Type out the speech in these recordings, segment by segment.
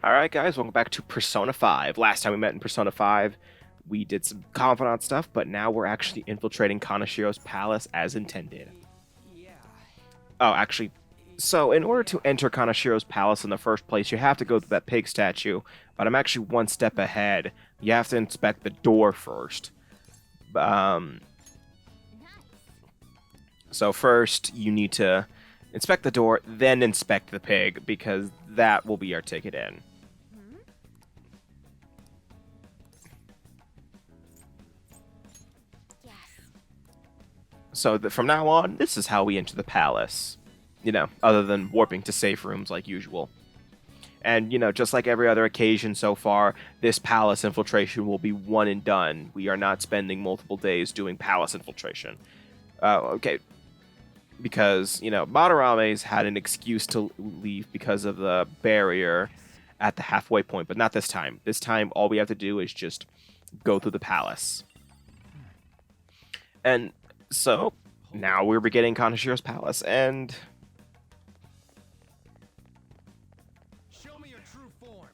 Alright guys, welcome back to Persona 5. Last time we met in Persona 5, we did some Confidant stuff, but now we're actually infiltrating Kanashiro's palace as intended. Oh, actually, so in order to enter Kanashiro's palace in the first place, you have to go to that pig statue, but I'm actually one step ahead. You have to inspect the door first. Um, so first, you need to inspect the door, then inspect the pig, because that will be our ticket in. So from now on, this is how we enter the palace. You know, other than warping to safe rooms like usual. And, you know, just like every other occasion so far, this palace infiltration will be one and done. We are not spending multiple days doing palace infiltration. Okay. Because, you know, Madarame's had an excuse to leave because of the barrier at the halfway point, but not this time. This time, all we have to do is just go through the palace. And so, now we're beginning Kanashiro's palace, and show me your true form.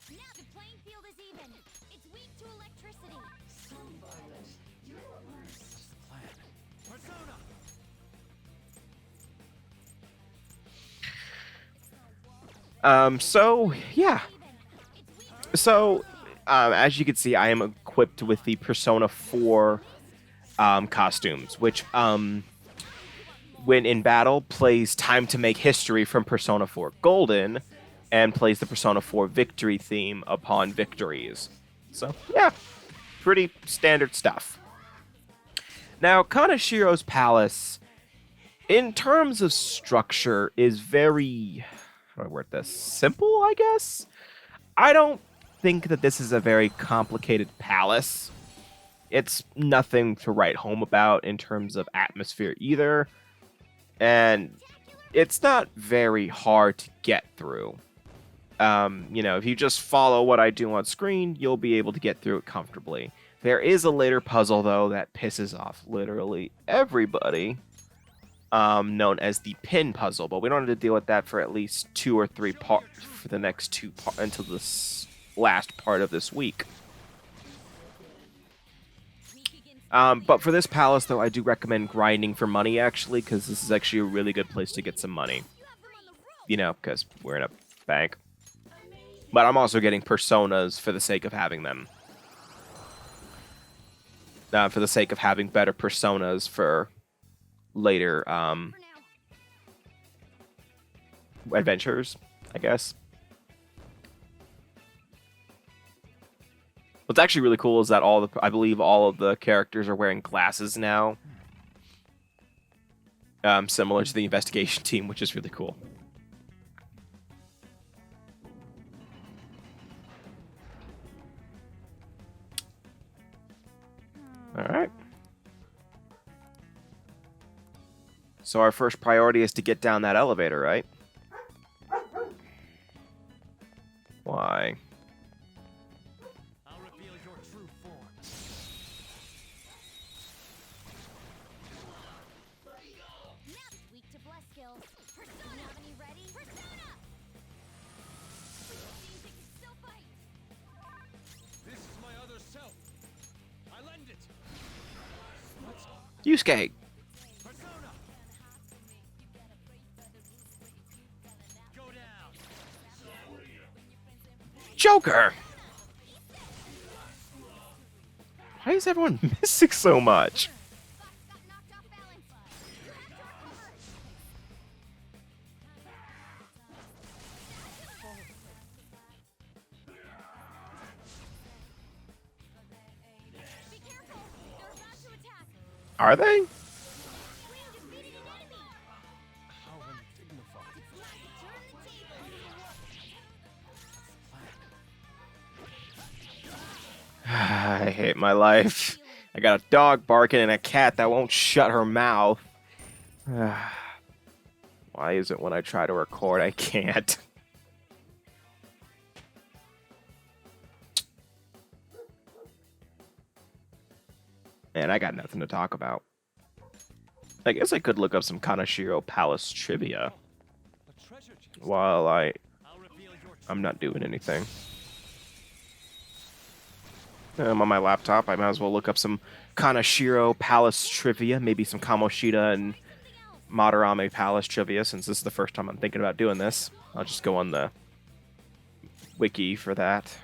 Now the playing field is even. It's weak to electricity. So violent. You're the worst. Plan. Persona. so yeah. So, as you can see, I am equipped with the Persona 4 costumes, which, when in battle, plays Time to Make History from Persona 4 Golden, and plays the Persona 4 Victory theme upon victories. So, yeah, pretty standard stuff. Now, Kanashiro's palace, in terms of structure, is very, how do I word this? Simple, I guess? I don't think that this is a very complicated palace. It's nothing to write home about in terms of atmosphere either. And it's not very hard to get through. You know, if you just follow what I do on screen, you'll be able to get through it comfortably. There is a later puzzle, though, that pisses off literally everybody, known as the pin puzzle, but we don't have to deal with that for at least 2 or 3 parts for the next 2 parts until this last part of this week. But for this palace, though, I do recommend grinding for money, actually, because this is actually a really good place to get some money. You know, because we're in a bank. But I'm also getting personas for the sake of having them. For the sake of having better personas for later adventures, I guess. What's actually really cool is that I believe all of the characters are wearing glasses now. Similar to the investigation team, which is really cool. Alright. So our first priority is to get down that elevator, right? Why? I'll reveal your true form. Now it's weak to bless skills. Persona! Are you ready? Persona! Seems it can still fight. This is my other self. I lend it. Yusuke! Persona. Go down. Joker! Why is everyone missing so much? Fox got knocked off balance. You have to recover. Be careful. They're about to attack. Are they? Queen defeated an enemy. How undignified. It's time to turn the tables. I hate my life. I got a dog barking and a cat that won't shut her mouth. Why is it when I try to record I can't? And I got nothing to talk about. I guess I could look up some Kanashiro Palace trivia A treasure chest. while I'll reveal your I'm not doing anything. I'm on my laptop. I might as well look up some Kanashiro Palace trivia, maybe some Kamoshida and Madarame Palace trivia, since this is the first time I'm thinking about doing this. I'll just go on the wiki for that.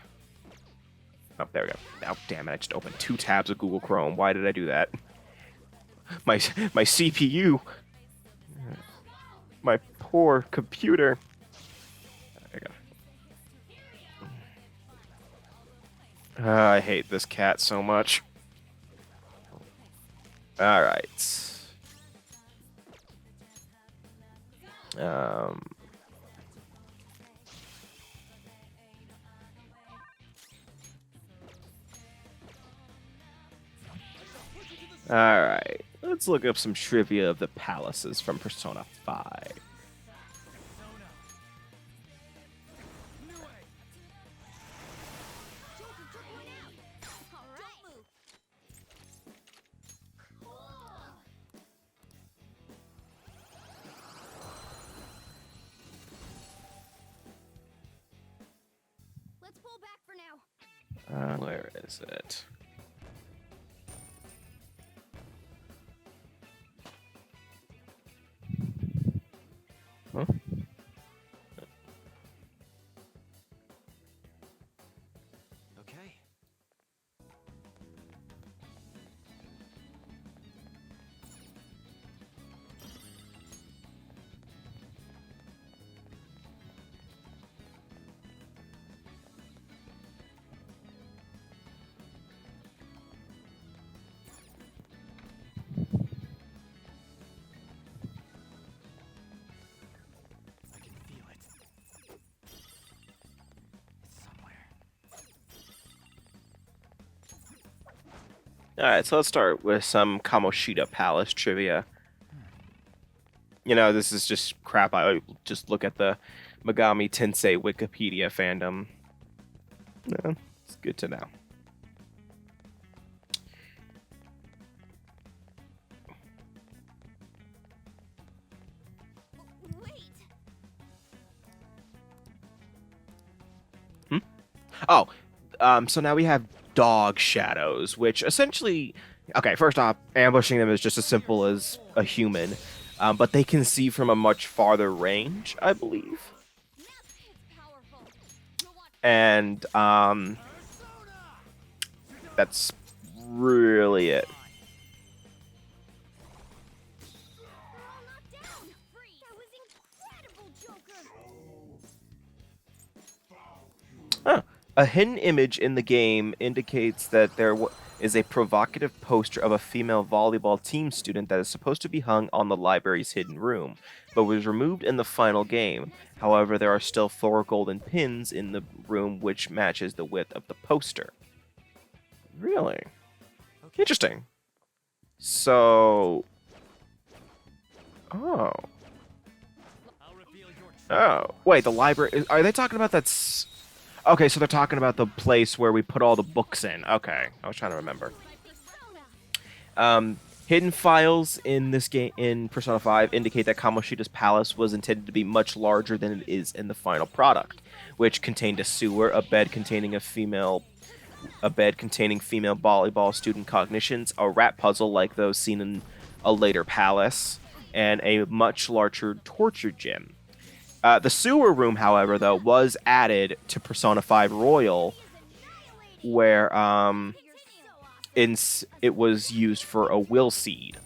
Oh, there we go. Oh, damn it, I just opened 2 tabs of Google Chrome. Why did I do that? My CPU. My poor computer. There we go. I hate this cat so much. Alright. Alright. Let's look up some trivia of the palaces from Persona 5. Let's pull back for now. Where is it? Huh? Okay. I can feel it. It's somewhere. Alright, so let's start with some Kamoshida Palace trivia. You know, this is just crap. I just look at the Megami Tensei Wikipedia fandom. Yeah, it's good to know. Wait. Oh, so now we have dog shadows, which essentially, okay, first off, ambushing them is just as simple as a human, but they can see from a much farther range, I believe. It's powerful. You'll want And that's really it. They're all knocked down. Free. That was incredible, Joker. Huh. A hidden image in the game indicates that there is a provocative poster of a female volleyball team student that is supposed to be hung on the library's hidden room, but was removed in the final game. However, there are still 4 golden pins in the room which matches the width of the poster. Really? Interesting. So... Oh. I'll reveal your Oh. Wait, the library... Are they talking about that... Okay, so they're talking about the place where we put all the books in. Okay, I was trying to remember. Hidden files in this game in Persona 5 indicate that Kamoshida's palace was intended to be much larger than it is in the final product, which contained a sewer, a bed containing female volleyball student cognitions, a rat puzzle like those seen in a later palace, and a much larger torture gym. The sewer room, however, though, was added to Persona 5 Royal, where it was used for a will seed.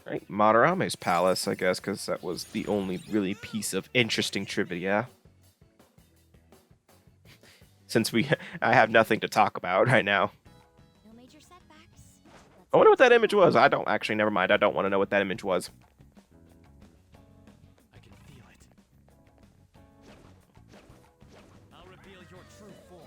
Right, Madarame's palace, I guess, because that was the only really piece of interesting trivia. Since I have nothing to talk about right now. No major setbacks. I wonder what that image was. I don't actually. Never mind. I don't want to know what that image was. I can feel it. I'll reveal your true form.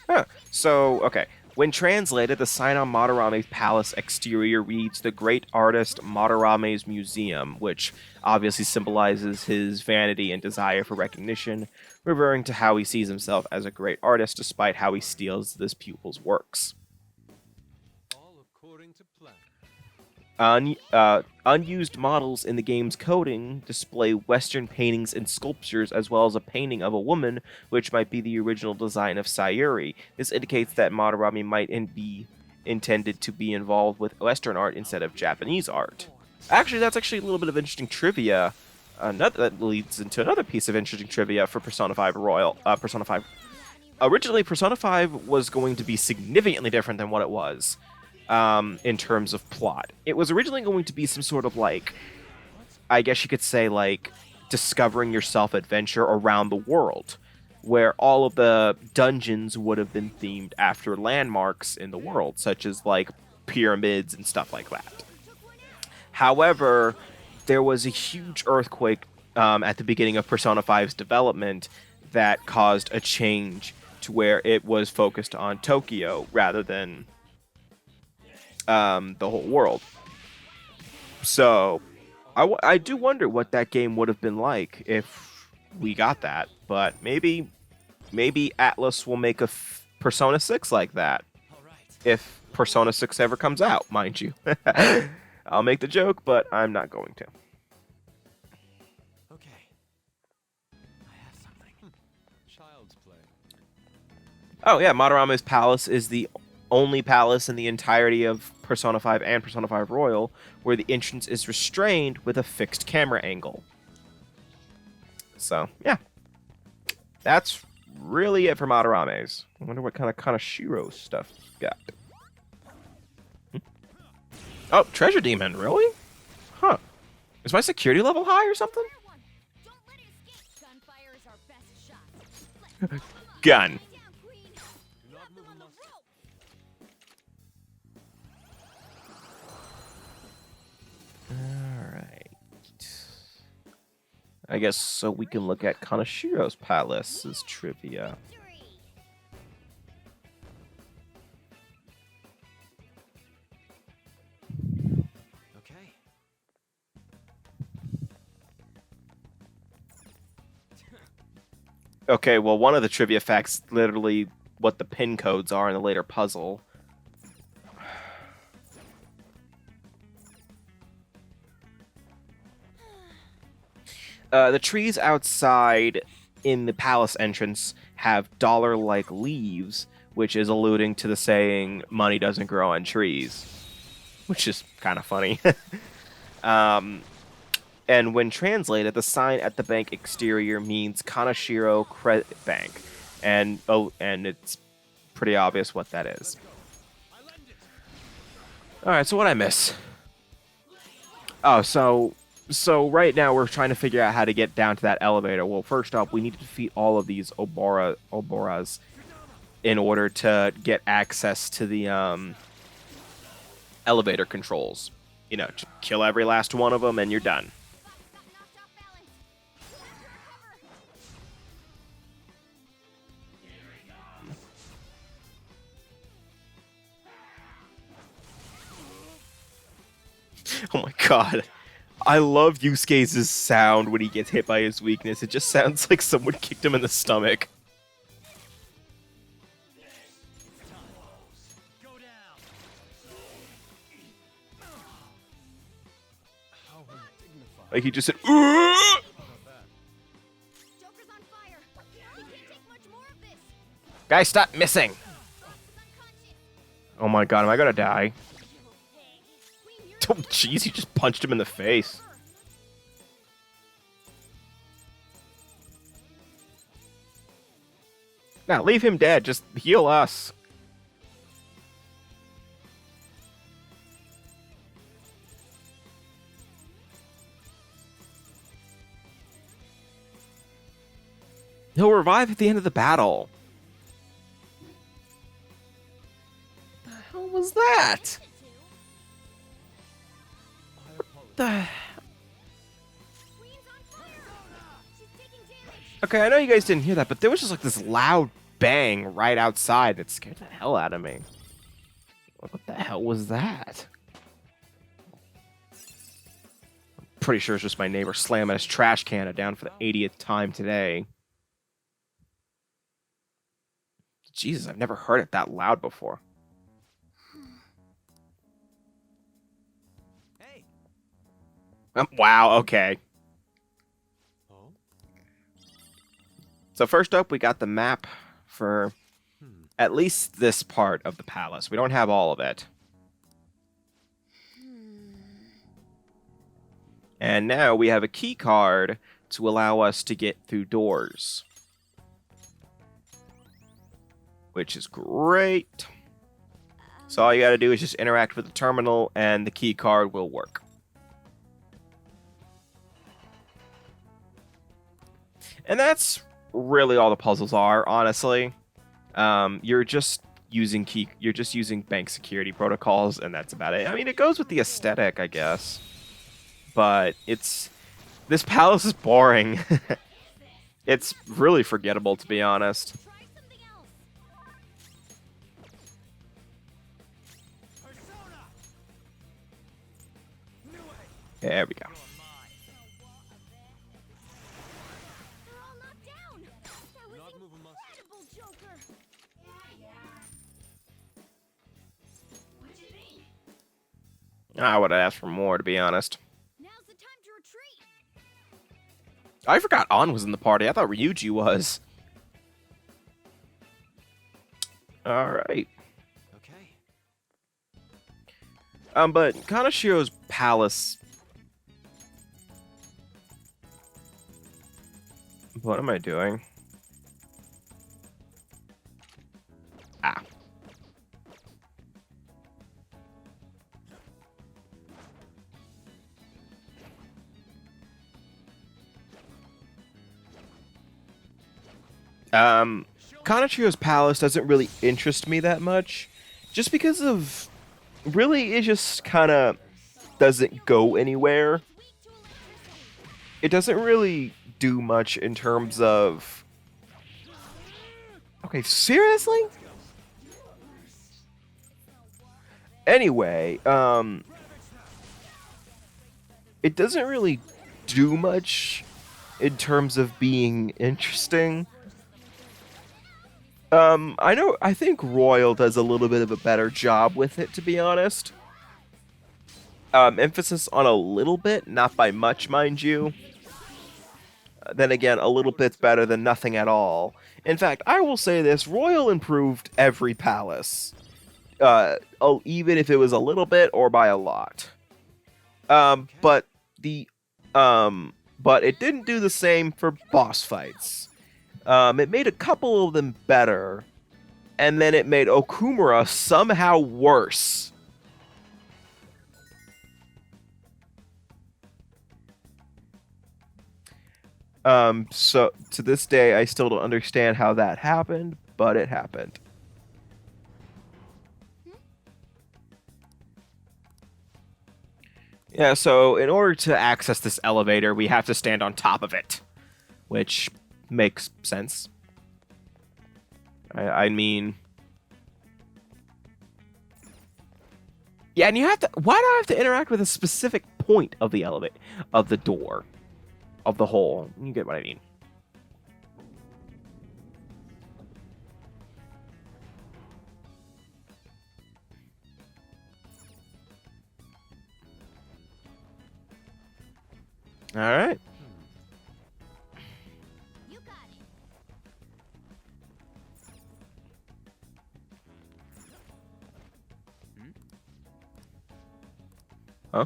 Huh. So, okay. When translated, the sign on Madarame's palace exterior reads "The Great Artist Madarame's Museum," which obviously symbolizes his vanity and desire for recognition, referring to how he sees himself as a great artist despite how he steals this pupil's works. All according to plan. Unused models in the game's coding display Western paintings and sculptures, as well as a painting of a woman, which might be the original design of Sayuri. This indicates that Madarame might be intended to be involved with Western art instead of Japanese art. Actually, that's actually a little bit of interesting trivia. That leads into another piece of interesting trivia for Persona 5 Royal. Persona 5. Originally, Persona 5 was going to be significantly different than what it was. In terms of plot. It was originally going to be some sort of like, I guess you could say like, discovering yourself adventure around the world, where all of the dungeons would have been themed after landmarks in the world, such as like pyramids and stuff like that. However, there was a huge earthquake at the beginning of Persona 5's development that caused a change to where it was focused on Tokyo rather than the whole world. So I do wonder what that game would have been like if we got that, but maybe Atlas will make a Persona 6 like that. If Persona 6 ever comes out, mind you. I'll make the joke, but I'm not going to. Okay. I have something. Child's play. Oh yeah, Madarame's palace is the only palace in the entirety of Persona 5 and Persona 5 Royal where the entrance is restrained with a fixed camera angle. So, yeah. That's really it for Madarame's. I wonder what kind of Kanashiro stuff we got. Oh, Treasure Demon, really? Huh. Is my security level high or something? Don't let it escape. Gunfire is our best shot. Let's Gun. down, Queen. Do not move a muscle. Alright. I guess so we can look at Kanashiro's palace's trivia. Victory. Okay. Okay, well, one of the trivia facts literally what the pin codes are in the later puzzle. The trees outside in the palace entrance have dollar-like leaves, which is alluding to the saying, money doesn't grow on trees, which is kind of funny. And when translated, the sign at the bank exterior means Kanashiro Credit Bank, and it's pretty obvious what that is. All right, so what I miss? Oh, so right now we're trying to figure out how to get down to that elevator. Well, first off, we need to defeat all of these Oboras in order to get access to the elevator controls. You know, just kill every last one of them and you're done. Got knocked off balance. Oh my god. I love Yusuke's sound when he gets hit by his weakness. It just sounds like someone kicked him in the stomach. Go down. How undignified. Like he just said, "Ooh!" How about that? Joker's on fire. We can't take much more of this. Guys, stop missing. He's unconscious. Oh my god, am I gonna die? Queen, you're Oh jeez, he just punched him in the face. Now, leave him dead. Just heal us. He'll revive at the end of the battle. What the hell was that? I apologize. The... Queen's on fire. She's taking damage. Okay, I know you guys didn't hear that, but there was just like this loud bang right outside that scared the hell out of me. What the hell was that? Pretty sure it's just my neighbor slamming his trash can down for the 80th time today. Jesus, I've never heard it that loud before. Hey. Wow, okay. Oh. So first up, we got the map for at least this part of the palace. We don't have all of it. And now we have a key card to allow us to get through doors. Which is great. So all you gotta do is just interact with the terminal and the key card will work. And that's really all the puzzles are, honestly. You're just using bank security protocols, and that's about it. I mean, it goes with the aesthetic, I guess. But this palace is boring. It's really forgettable, to be honest. Try something else. Persona. New way. There we go. You're mine. They're all knocked down. That was Not move a muscle. incredible, Joker. I would have asked for more, to be honest. Now's the time to retreat. I forgot An was in the party. I thought Ryuji was. Alright. Okay. But Kanashiro's palace... What am I doing? Ah. Kanashiro's palace doesn't really interest me that much. Just because of... Really, it just kind of doesn't go anywhere. Weak to electricity. It doesn't really do much in terms of... Okay, seriously? Anyway, it doesn't really do much in terms of being interesting. I think Royal does a little bit of a better job with it, to be honest. Emphasis on a little bit, not by much, mind you. Then again, a little bit's better than nothing at all. In fact, I will say this, Royal improved every palace. Even if it was a little bit or by a lot. But it didn't do the same for boss fights. It made a couple of them better, and then it made Okumura somehow worse. So to this day, I still don't understand how that happened, but it happened. Yeah, so in order to access this elevator, we have to stand on top of it, which makes sense. I mean... Yeah, and you have to... Why do I have to interact with a specific point of the elevator, of the door, of the hole? You get what I mean. All right. You got it. Huh?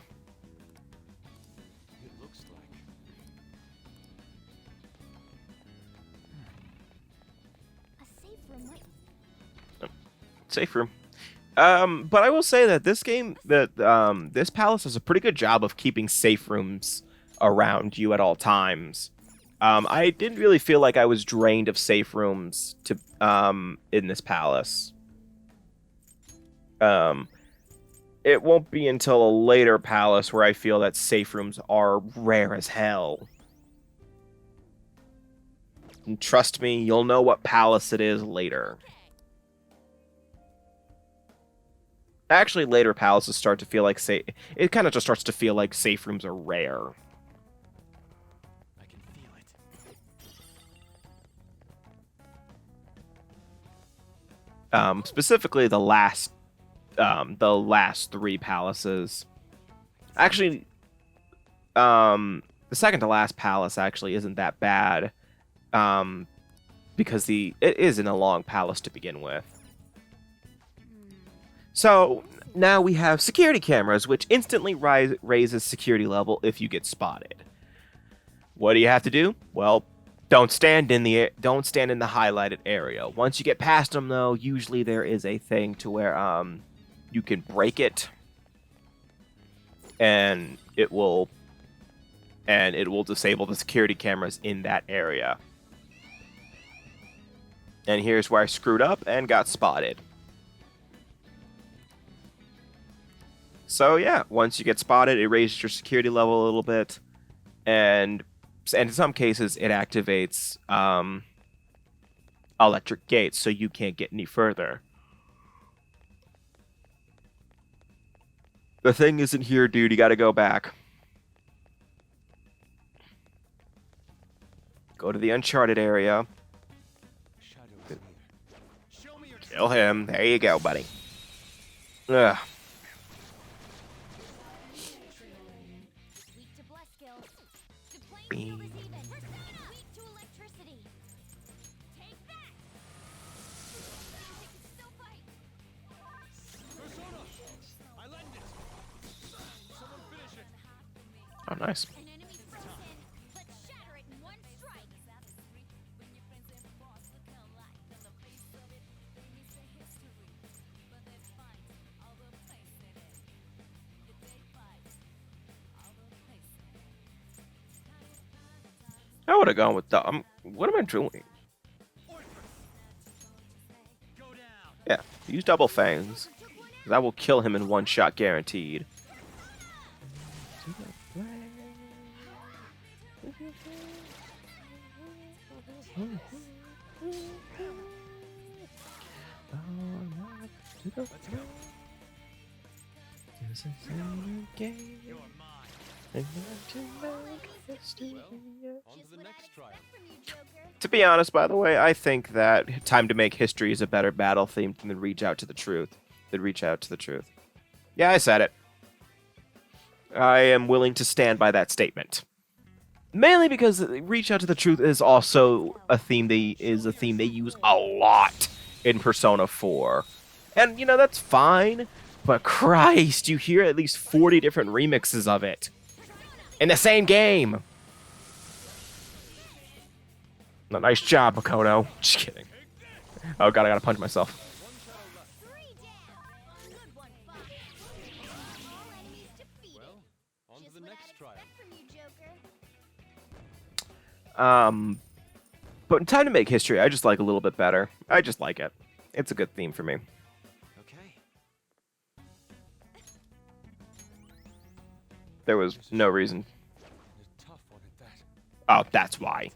It looks like. A safe room right. Safe room. But I will say that this palace does a pretty good job of keeping safe rooms around you at all times. I didn't really feel like I was drained of safe rooms in this palace. It won't be until a later palace where I feel that safe rooms are rare as hell. And trust me, you'll know what palace it is later. Actually, later palaces start to feel like it kind of just starts to feel like safe rooms are rare. I can feel it. Specifically the last three palaces. Actually, the second to last palace actually isn't that bad, because it isn't a long palace to begin with. So now we have security cameras, which instantly raises security level if you get spotted. What do you have to do? Well, don't stand in the highlighted area. Once you get past them, though, usually there is a thing to where you can break it, and it will disable the security cameras in that area. And here's where I screwed up and got spotted. So yeah, once you get spotted, it raises your security level a little bit, and in some cases it activates electric gates, so you can't get any further. The thing isn't here, dude. You gotta go back. Go to the Uncharted area. Shadow is near. Show me your Kill him. There you go, buddy. Ugh. Weak to bless skills. The playing field is even. Persona! Weak to electricity. Take that! Still fight. persona. I lend it. Someone finish it. Oh, nice. An enemy frozen. Let's shatter it in one strike. I would have gone with the. What am I doing? Go down. Yeah, use double fangs. That will kill him in one shot, guaranteed. You're mine. On to the next trial. To be honest, by the way, I think that Time to Make History is a better battle theme than Reach Out to the Truth. Yeah, I said it. I am willing to stand by that statement. Mainly because Reach Out to the Truth is also a theme they use a lot in Persona 4. And that's fine, but Christ, you hear at least 40 different remixes of it in the same game. No, nice job, Makoto. Just kidding. Oh god, I gotta punch myself. On to the next trial. But Time to Make History, I just like a little bit better. I just like it. It's a good theme for me. Okay. There was no reason. A tough one at that. Oh, that's why.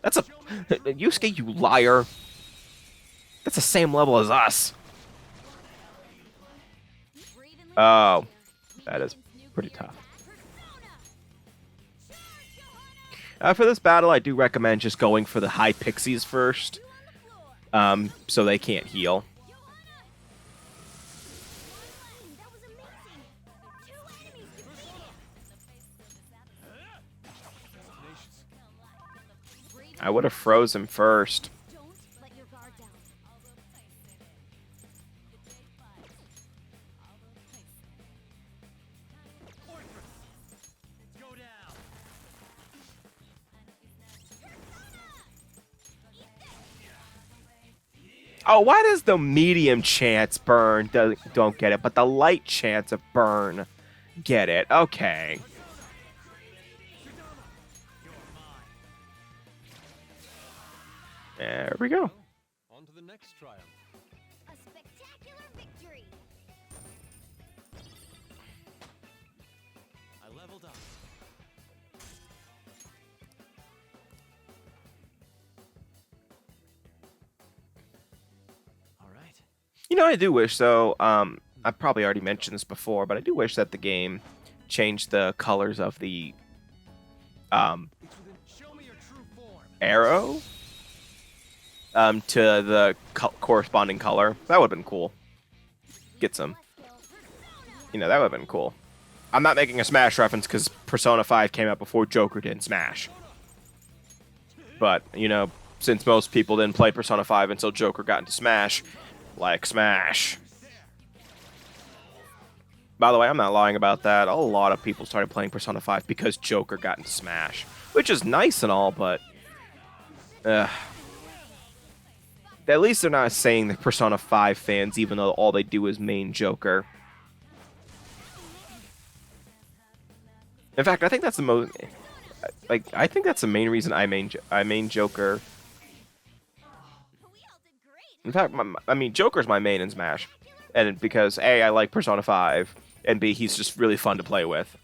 That's a Yusuke, you liar. That's the same level as us. Oh, that is pretty tough. For this battle, I do recommend just going for the high pixies first, so they can't heal. I would have froze him first. Don't let your guard down. Go down. Oh, why does the medium chance burn don't get it, but the light chance of burn get it? Okay. There we go. On to the next trial. A spectacular victory. I leveled up. All right. You know, I do wish though. I probably already mentioned this before, but I do wish that the game changed the colors of the um, Show me your true form. arrow to the corresponding color. That would have been cool. Get some. You know, that would have been cool. I'm not making a Smash reference because Persona 5 came out before Joker did in Smash. But, you know, since most people didn't play Persona 5 until Joker got into Smash, like Smash. By the way, I'm not lying about that. A lot of people started playing Persona 5 because Joker got into Smash. Which is nice and all, but... at least they're not saying the Persona 5 fans, even though all they do is main Joker. In fact, I think that's the most... Like, I think that's the main reason I main Joker. In fact, I mean, Joker's my main in Smash. And because, A, I like Persona 5, and B, he's just really fun to play with.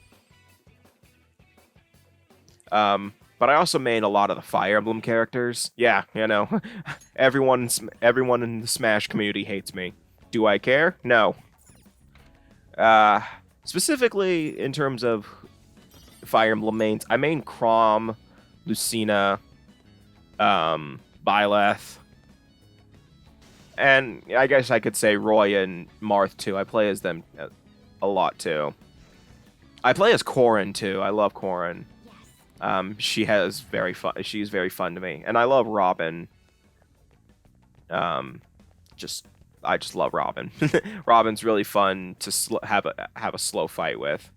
But I also main a lot of the Fire Emblem characters. Yeah, you know, everyone in the Smash community hates me. Do I care? No. Specifically, in terms of Fire Emblem mains, I main Chrom, Lucina, Byleth, and I guess I could say Roy and Marth too. I play as them a lot too. I play as Corrin too. I love Corrin. She has very fun. She's very fun to me, and I love Robin. I just love Robin. Robin's really fun to have a slow fight with.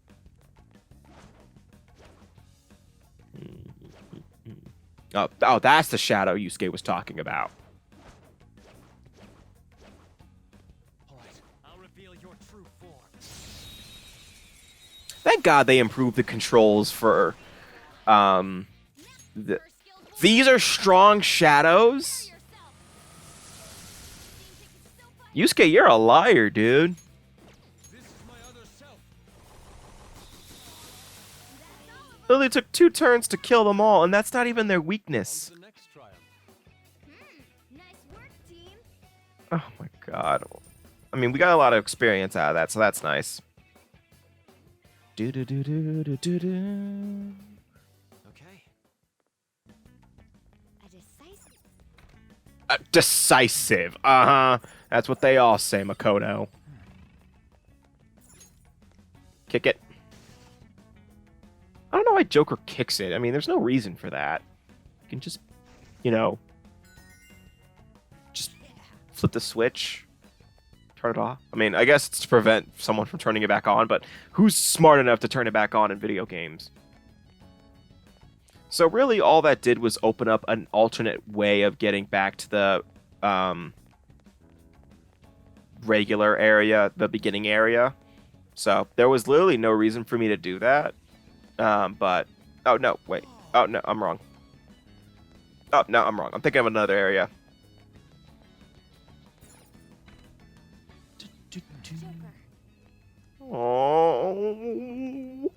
Oh, that's the shadow Yusuke was talking about. All right, I'll reveal your true form. Thank God they improved the controls for these are strong shadows. Yusuke, you're a liar, dude. This is my other self. Literally took 2 turns to kill them all, and that's not even their weakness. The next triumph. Nice work, team. Oh my god. I mean, we got a lot of experience out of that, so that's nice. Do do do do do do do. Okay. Decisive. Uh-huh. That's what they all say, Makoto. Kick it. I don't know why Joker kicks it. I mean, there's no reason for that. You can just, you know, just flip the switch, turn it off. I mean, I guess it's to prevent someone from turning it back on, but who's smart enough to turn it back on in video games? So really, all that did was open up an alternate way of getting back to the regular area, the beginning area. So there was literally no reason for me to do that. But oh no, wait. Oh no, I'm wrong. Oh no, I'm wrong. I'm thinking of another area. Oh.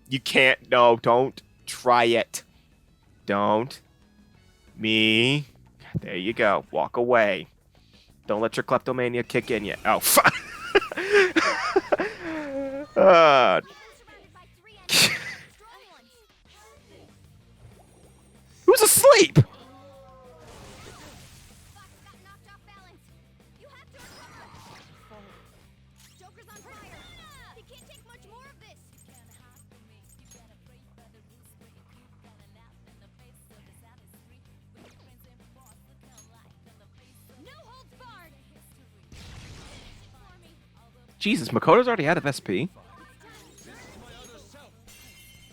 You can't. No, don't try it. Don't. Me. There you go. Walk away. Don't let your kleptomania kick in yet. Oh, fuck. Who's asleep? Jesus, Makoto's already out of SP. This is my other self.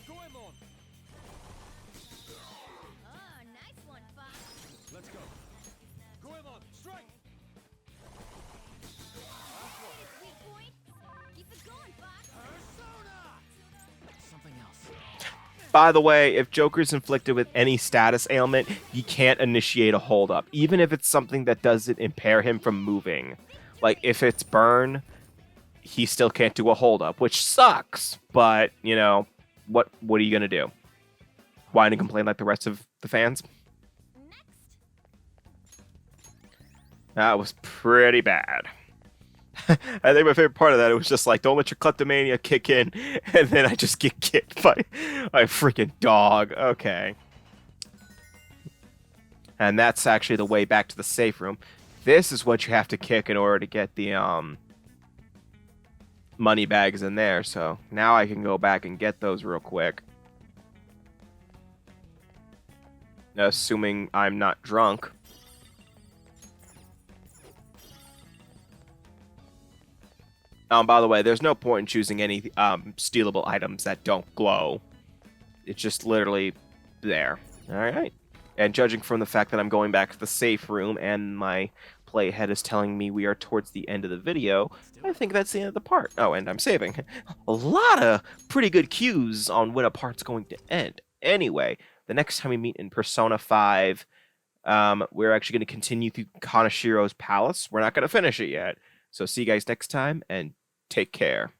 Goemon. Oh, nice one, Fox. Let's go. Goemon, strike. Weak point. Keep it going, Fox. Persona. Something else. By the way, if Joker's inflicted with any status ailment, he can't initiate a holdup, even if it's something that doesn't impair him from moving. Like, if it's burn, he still can't do a holdup, which sucks. But, you know, what are you going to do? Whine and complain like the rest of the fans? Next. That was pretty bad. I think my favorite part of that, it was just like, don't let your kleptomania kick in, and then I just get kicked by a freaking dog. Okay. And that's actually the way back to the safe room. This is what you have to kick in order to get the money bags in there. So now I can go back and get those real quick. Assuming I'm not drunk. By the way, there's no point in choosing any stealable items that don't glow. It's just literally there. All right. And judging from the fact that I'm going back to the safe room and my playhead is telling me we are towards the end of the video, I think that's the end of the part. Oh, and I'm saving. A lot of pretty good cues on when a part's going to end. Anyway, the next time we meet in Persona 5, we're actually going to continue through Kanashiro's palace. We're not going to finish it yet. So see you guys next time, and take care.